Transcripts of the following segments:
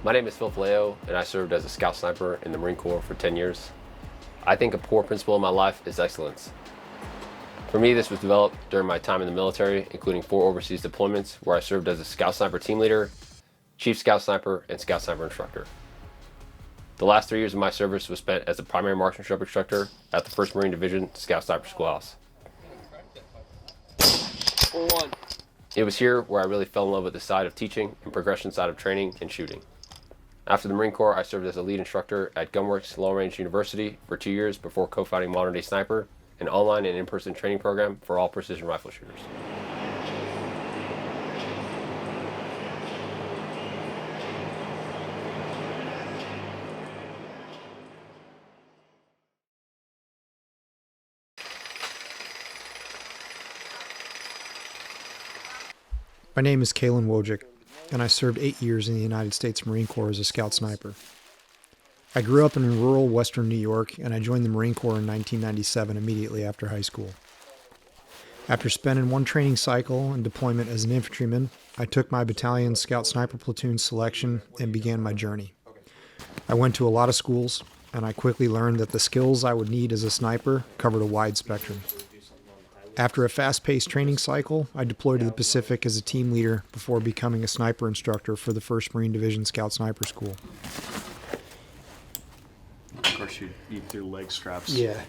My name is Phil Vallejo, and I served as a scout sniper in the Marine Corps for 10 years. I think a core principle in my life is excellence. For me, this was developed during my time in the military, including 4 overseas deployments where I served as a scout sniper team leader, chief scout sniper, and scout sniper instructor. The last 3 years of my service was spent as a primary marksmanship instructor at the 1st Marine Division Scout Sniper Schoolhouse. It was here where I really fell in love with the side of teaching and progression side of training and shooting. After the Marine Corps, I served as a lead instructor at Gunworks Long Range University for 2 years before co-founding Modern Day Sniper, an online and in-person training program for all precision rifle shooters. My name is Kalen Wojcik, and I served 8 years in the United States Marine Corps as a scout sniper. I grew up in rural western New York, and I joined the Marine Corps in 1997 immediately after high school. After spending 1 training cycle and deployment as an infantryman, I took my battalion's scout sniper platoon selection and began my journey. I went to a lot of schools, and I quickly learned that the skills I would need as a sniper covered a wide spectrum. After a fast-paced training cycle, I deployed to the Pacific as a team leader before becoming a sniper instructor for the 1st Marine Division Scout Sniper School. Of course, you threw leg straps. Yeah.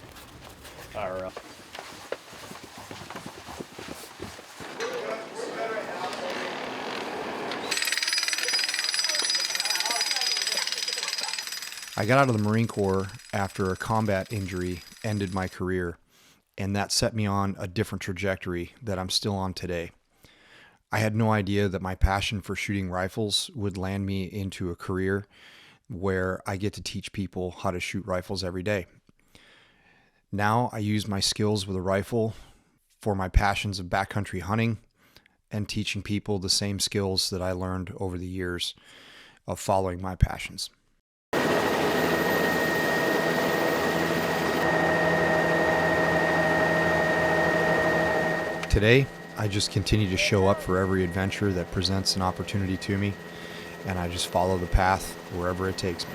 I got out of the Marine Corps after a combat injury ended my career, and that set me on a different trajectory that I'm still on today. I had no idea that my passion for shooting rifles would land me into a career where I get to teach people how to shoot rifles every day. Now I use my skills with a rifle for my passions of backcountry hunting and teaching people the same skills that I learned over the years of following my passions. Today, I just continue to show up for every adventure that presents an opportunity to me, and I just follow the path wherever it takes me.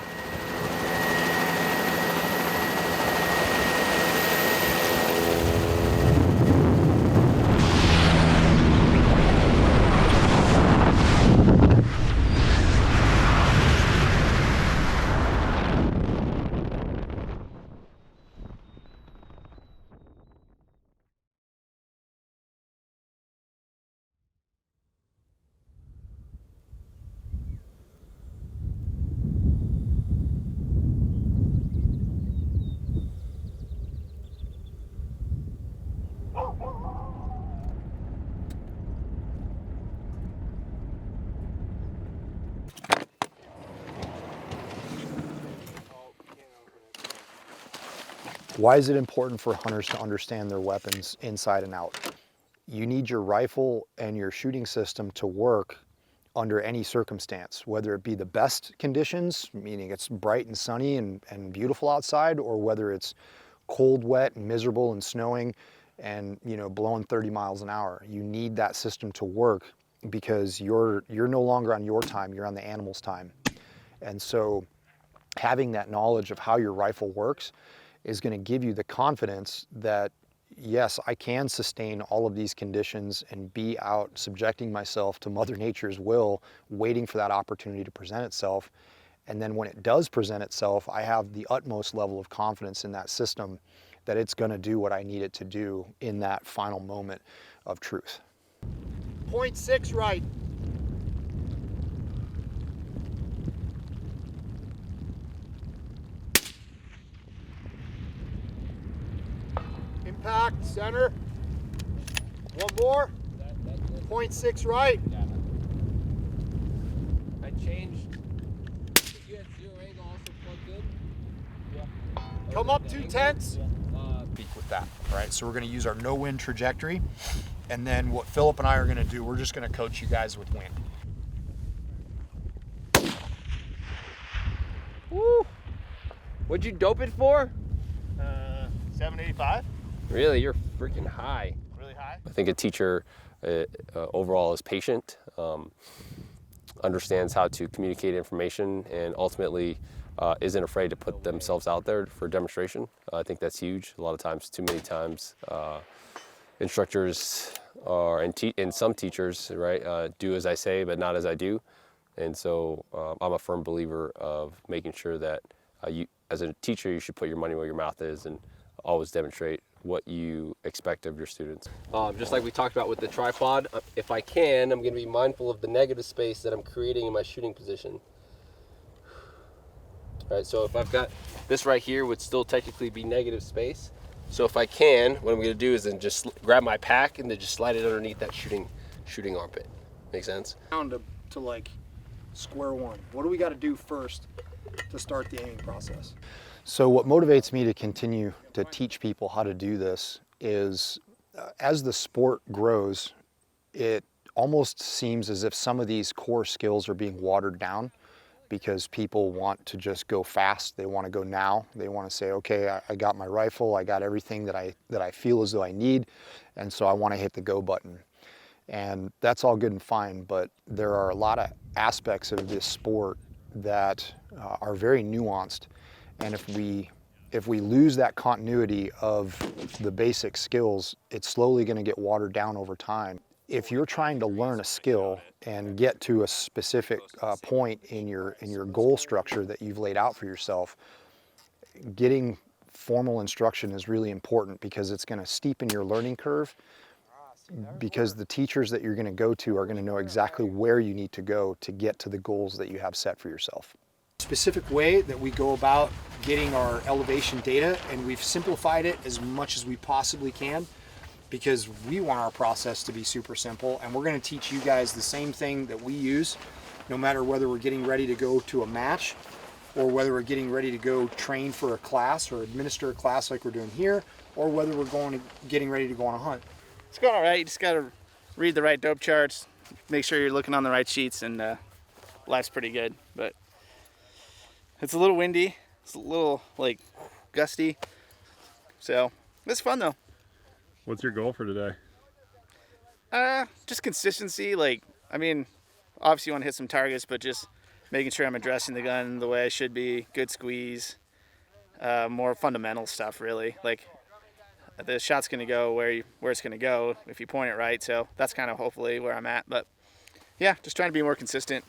Why is it important for hunters to understand their weapons inside and out? You need your rifle and your shooting system to work under any circumstance, whether it be the best conditions, meaning it's bright and sunny and beautiful outside, or whether it's cold, wet, and miserable and snowing and blowing 30 miles an hour. You need that system to work because you're no longer on your time, you're on the animal's time. And so having that knowledge of how your rifle works is going to give you the confidence that, yes, I can sustain all of these conditions and be out subjecting myself to Mother Nature's will, waiting for that opportunity to present itself. And then when it does present itself, I have the utmost level of confidence in that system that it's going to do what I need it to do in that final moment of truth. 0.6 right. Impact, center. One more. 0.6 right. I changed. You had 0 angle also plugged in? Yeah. Come up 2/10. With that, right? So we're going to use our no wind trajectory, and then what Philip and I are going to do, we're just going to coach you guys with wind. Woo! What'd you dope it for? 785. Really, you're freaking high. Really high? I think a teacher overall is patient. understands how to communicate information, and ultimately isn't afraid to put themselves out there for demonstration. I think that's huge. A lot of times, too many times, instructors and some teachers, right, do as I say but not as I do. And so I'm a firm believer of making sure that you, as a teacher, you should put your money where your mouth is and always demonstrate what you expect of your students. Just like we talked about with the tripod, if I can, I'm going to be mindful of the negative space that I'm creating in my shooting position. All right, so if I've got this right here would still technically be negative space. So if I can, what I'm going to do is then just grab my pack and then just slide it underneath that shooting armpit. Make sense? Down to like square one. What do we got to do first to start the aiming process? So what motivates me to continue to teach people how to do this is as the sport grows, it almost seems as if some of these core skills are being watered down because people want to just go fast. They want to go now. They want to say, okay, I got my rifle, I got everything that I feel as though I need, and so I want to hit the go button. And that's all good and fine, but there are a lot of aspects of this sport that are very nuanced. And if we lose that continuity of the basic skills, it's slowly going to get watered down over time. If you're trying to learn a skill and get to a specific point in your goal structure that you've laid out for yourself, getting formal instruction is really important because it's going to steepen your learning curve, because the teachers that you're going to go to are going to know exactly where you need to go to get to the goals that you have set for yourself. Specific way that we go about getting our elevation data, and we've simplified it as much as we possibly can because we want our process to be super simple, and we're going to teach you guys the same thing that we use no matter whether we're getting ready to go to a match or whether we're getting ready to go train for a class or administer a class like we're doing here, or whether we're getting ready to go on a hunt. It's going all right. You just got to read the right dope charts, make sure you're looking on the right sheets, and life's pretty good. But it's a little windy. It's a little like gusty. So it's fun though. What's your goal for today? Just consistency. Like, I mean, obviously you want to hit some targets, but just making sure I'm addressing the gun the way I should be. Good squeeze. More fundamental stuff, really. Like, the shot's going to go where it's going to go if you point it right. So that's kind of hopefully where I'm at. But yeah, just trying to be more consistent.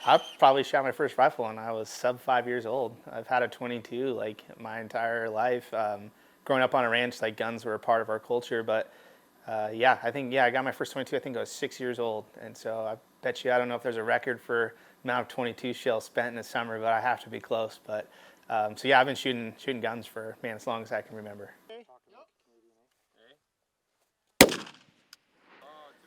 I probably shot my first rifle when I was sub 5 years old. I've had a 22 like my entire life. Growing up on a ranch, like guns were a part of our culture. But yeah, I got my first 22. I think I was 6 years old, and so I bet you I don't know if there's a record for amount of 22 shells spent in the summer, but I have to be close. But so yeah, I've been shooting guns for as long as I can remember.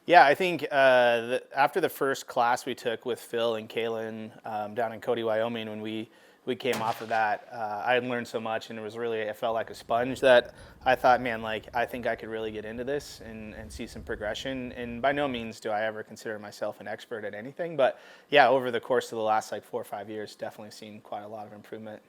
Yeah, I think after the first class we took with Phil and Kaylin down in Cody, Wyoming, when we came off of that, I had learned so much, and it felt like a sponge that I thought, man, like I think I could really get into this and see some progression. And by no means do I ever consider myself an expert at anything, but yeah, over the course of the last like 4 or 5 years, definitely seen quite a lot of improvement.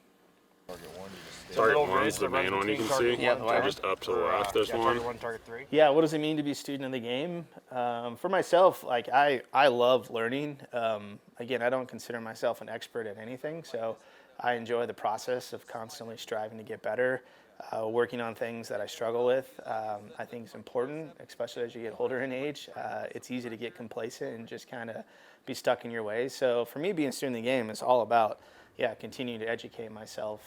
Target 1 is the main one you can see. Yeah, the white Just up to the left, there's one. Target 1, target 3. Yeah, what does it mean to be a student of the game? For myself, like I love learning. Again, I don't consider myself an expert at anything, so I enjoy the process of constantly striving to get better. working on things that I struggle with, I think is important, especially as you get older in age. It's easy to get complacent and just kind of be stuck in your ways. So for me, being a student in the game is all about, continuing to educate myself.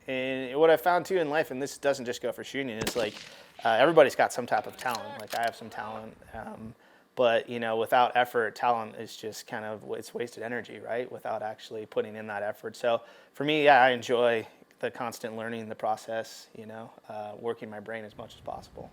And what I found too in life, and this doesn't just go for shooting, is like everybody's got some type of talent. Like I have some talent, but without effort, talent is just kind of, it's wasted energy, right? Without actually putting in that effort. So for me, I enjoy the constant learning, the process, working my brain as much as possible.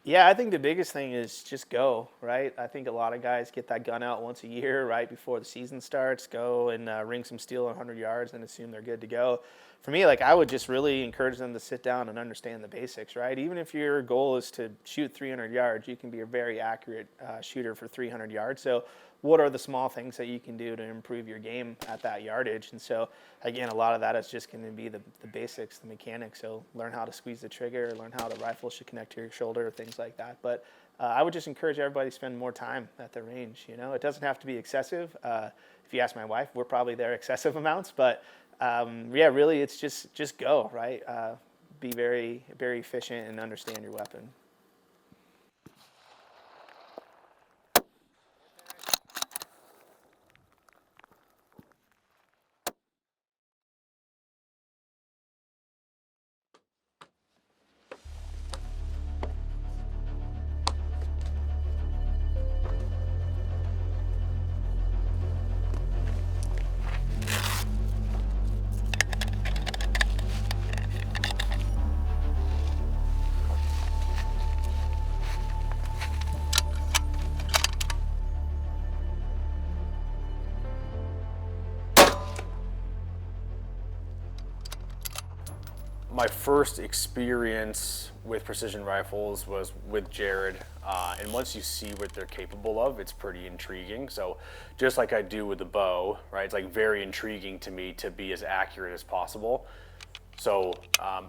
Yeah, I think the biggest thing is just go, right? I think a lot of guys get that gun out once a year, right before the season starts, go and ring some steel at 100 yards and assume they're good to go. For me, like I would just really encourage them to sit down and understand the basics, right? Even if your goal is to shoot 300 yards, you can be a very accurate shooter for 300 yards. So what are the small things that you can do to improve your game at that yardage? And so, again, a lot of that is just going to be the basics, the mechanics. So learn how to squeeze the trigger, learn how the rifle should connect to your shoulder, things like that. But I would just encourage everybody to spend more time at the range. It doesn't have to be excessive. If you ask my wife, we're probably there excessive amounts. But, really, it's just go, right? Be very, very efficient and understand your weapon. My first experience with precision rifles was with Jared, and once you see what they're capable of, it's pretty intriguing. So just like I do with the bow, right, it's like very intriguing to me to be as accurate as possible. So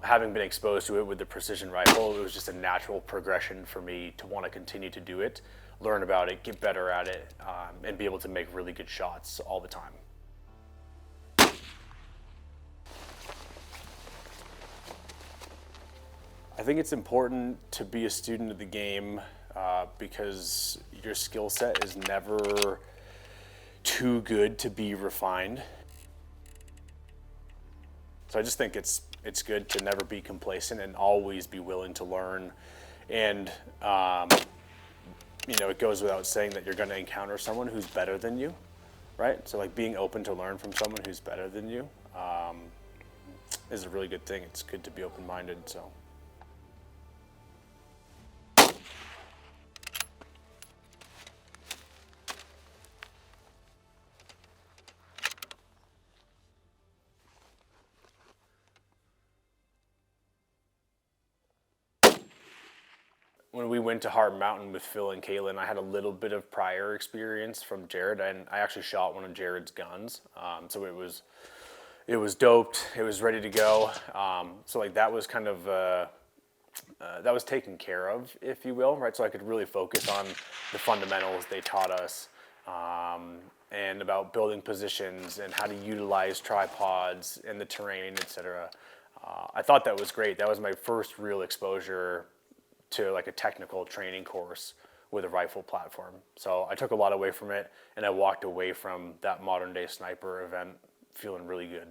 having been exposed to it with the precision rifle, it was just a natural progression for me to want to continue to do it, learn about it, get better at it, and be able to make really good shots all the time. I think it's important to be a student of the game because your skill set is never too good to be refined. So I just think it's good to never be complacent and always be willing to learn. And it goes without saying that you're going to encounter someone who's better than you, right? So like being open to learn from someone who's better than you is a really good thing. It's good to be open-minded. So. When we went to Hard Mountain with Phil and Kaylin, I had a little bit of prior experience from Jared, and I actually shot one of Jared's guns. So it was doped, it was ready to go. So like that was kind of, that was taken care of, if you will, right? So I could really focus on the fundamentals they taught us, and about building positions and how to utilize tripods and the terrain, etc. I thought that was great. That was my first real exposure to like a technical training course with a rifle platform. So I took a lot away from it, and I walked away from that modern day sniper event feeling really good.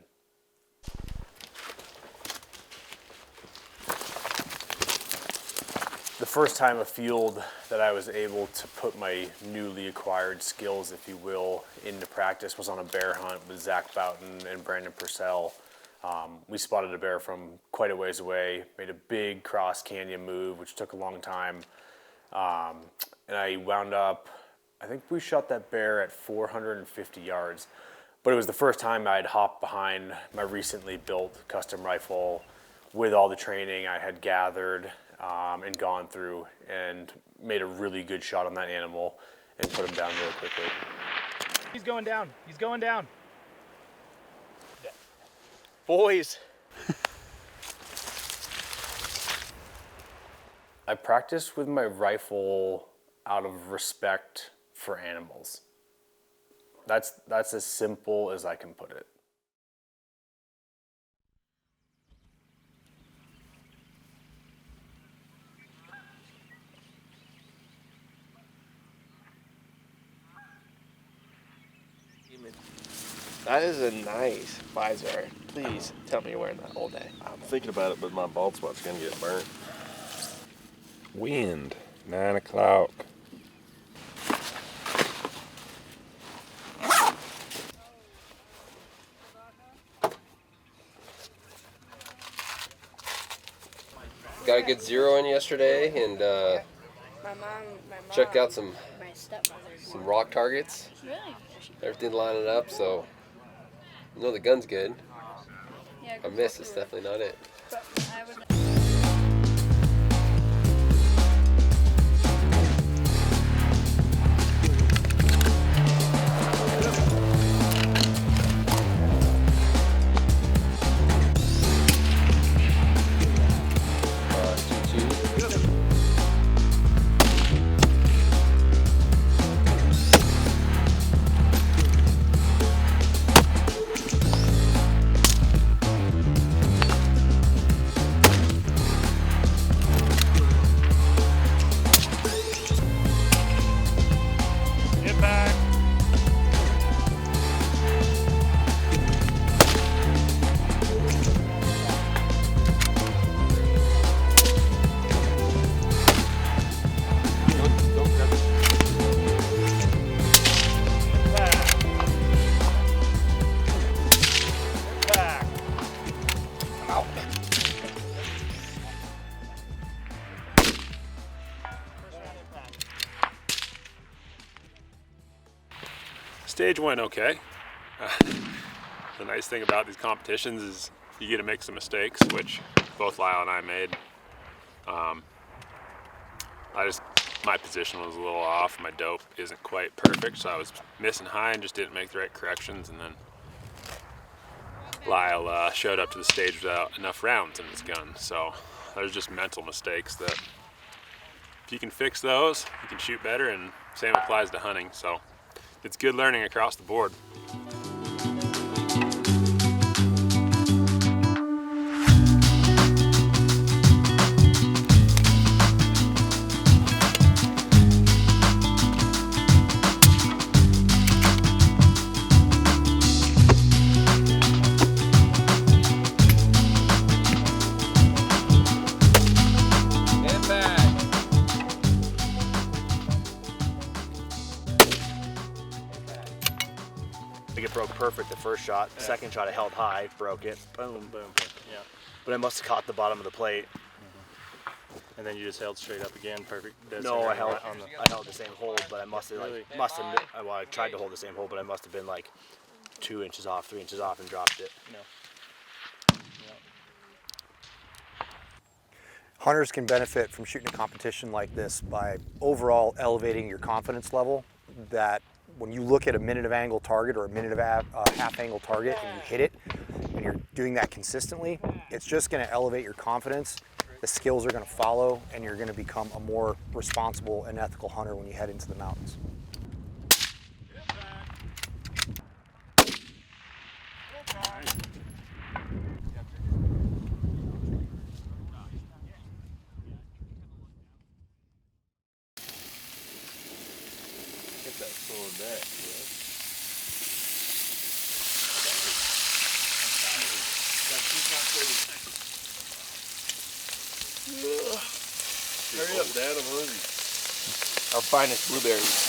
The first time afield that I was able to put my newly acquired skills, if you will, into practice was on a bear hunt with Zack, Boughton, and Brandon Purcell. We spotted a bear from quite a ways away, made a big cross canyon move, which took a long time. And I wound up, I think we shot that bear at 450 yards. But it was the first time I'd hopped behind my recently built custom rifle with all the training I had gathered and gone through, and made a really good shot on that animal and put him down really quickly. He's going down. He's going down. Boys. I practice with my rifle out of respect for animals. That's as simple as I can put it. That is a nice visor. Please tell me you're wearing that all day. I'm thinking about it, but my bald spot's gonna get burnt. Wind, 9 o'clock. Got a good 0 in yesterday, and My mom, checked out some my stepmother. rock targets. Really? Everything lining up, so I know the gun's good. Yeah. A miss is definitely not it. But I would. Stage went okay. The nice thing about these competitions is you get to make some mistakes, which both Lyle and I made. My position was a little off. My dope isn't quite perfect, so I was missing high and just didn't make the right corrections. And then Lyle showed up to the stage without enough rounds in his gun. So there's just mental mistakes that if you can fix those, you can shoot better, and same applies to hunting. So it's good learning across the board. It broke perfect the first shot. The second shot I held high, broke it. Boom, boom. Yeah. But I must have caught the bottom of the plate. And then you just held straight up again, perfect. No, I held the same hold, but I must have well, I tried to hold the same hold, but I must have been like 2 inches off, 3 inches off, and dropped it. No. Hunters can benefit from shooting a competition like this by overall elevating your confidence level, that when you look at a minute of angle target or a minute of half angle target and you hit it, and you're doing that consistently, it's just going to elevate your confidence. The skills are going to follow, and you're going to become a more responsible and ethical hunter when you head into the mountains. Get that sword back, bro. Hurry up, Dad, I'm hungry. Our finest blueberries.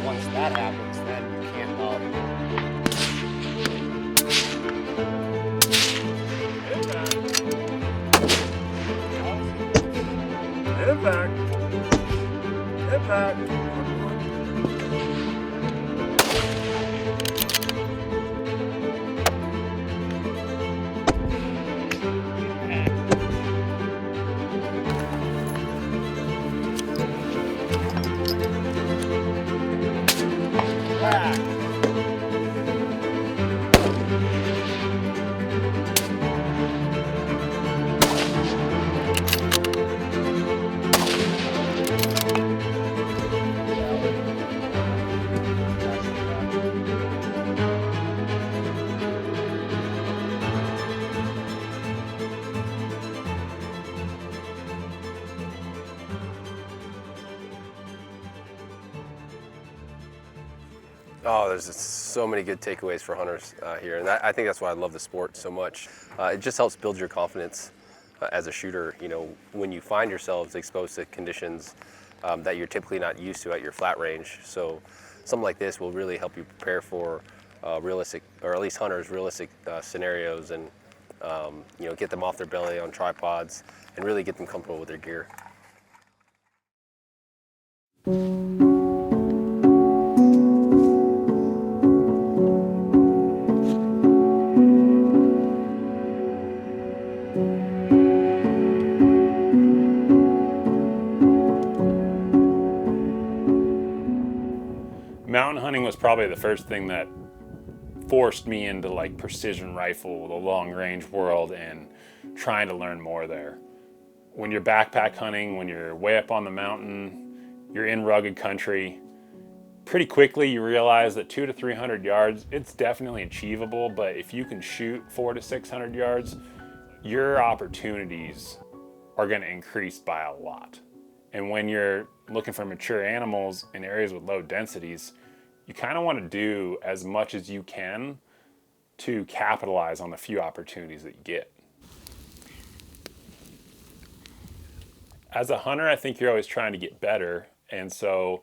Once that happens, then you can't Impact. Impact. Oh, there's just so many good takeaways for hunters here, and I think that's why I love the sport so much. It just helps build your confidence as a shooter. You know, when you find yourselves exposed to conditions that you're typically not used to at your flat range. So something like this will really help you prepare for realistic, or at least hunters, realistic scenarios, and you know, get them off their belly on tripods and really get them comfortable with their gear. Mountain hunting was probably the first thing that forced me into like precision rifle, the long range world, and trying to learn more there. When you're backpack hunting, when you're way up on the mountain, you're in rugged country, pretty quickly you realize that 200 to 300 yards, it's definitely achievable, but if you can shoot 400 to 600 yards, your opportunities are going to increase by a lot. And when you're looking for mature animals in areas with low densities, you kind of want to do as much as you can to capitalize on the few opportunities that you get. As a hunter, I think you're always trying to get better, and so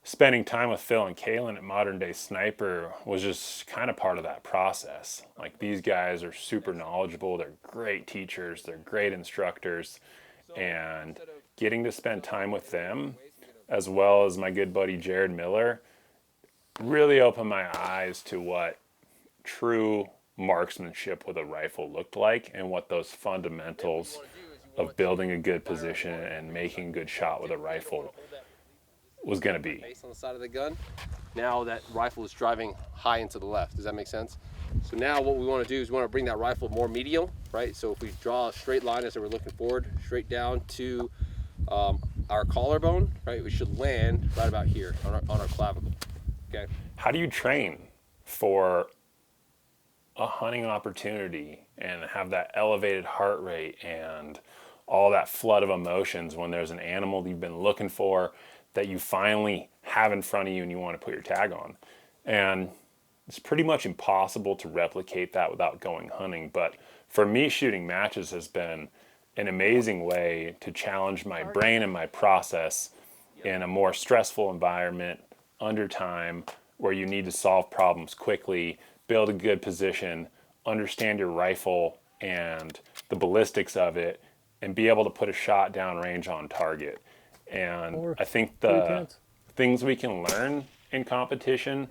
spending time with Phil and Kaylin at Modern Day Sniper was just kind of part of that process. Like, these guys are super knowledgeable, they're great teachers, they're great instructors, and getting to spend time with them, as well as my good buddy Jared Miller, really opened my eyes to what true marksmanship with a rifle looked like, and what those fundamentals of building a good position and making a good shot with a rifle was going to be. Base on the side of the gun. Now that rifle is driving high and to the left. Does that make sense? So now what we want to do is we want to bring that rifle more medial, right? So if we draw a straight line as we're looking forward, straight down to our collarbone, right? We should land right about here on our clavicle. Okay. How do you train for a hunting opportunity and have that elevated heart rate and all that flood of emotions when there's an animal that you've been looking for that you finally have in front of you and you want to put your tag on? And it's pretty much impossible to replicate that without going hunting. But for me, shooting matches has been an amazing way to challenge my brain and my process in a more stressful environment, under time, where you need to solve problems quickly, build a good position, understand your rifle and the ballistics of it, and be able to put a shot down range on target. And I think the things we can learn in competition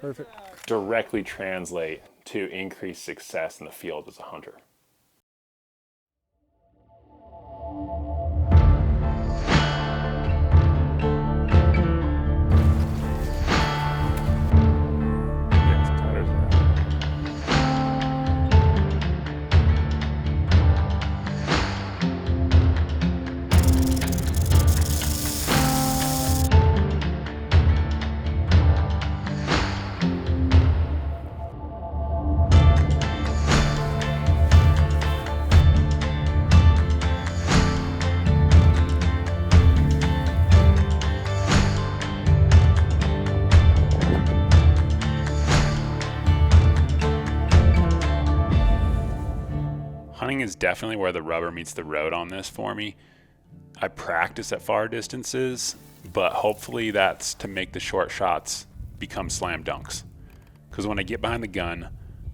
directly translate to increased success in the field as a hunter. Hunting is definitely where the rubber meets the road on this for me. I practice at far distances, but hopefully that's to make the short shots become slam dunks. Because when I get behind the gun,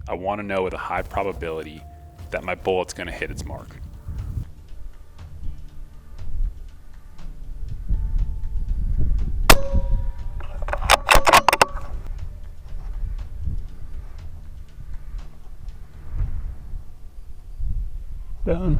I want to know with a high probability that my bullet's going to hit its mark. Done.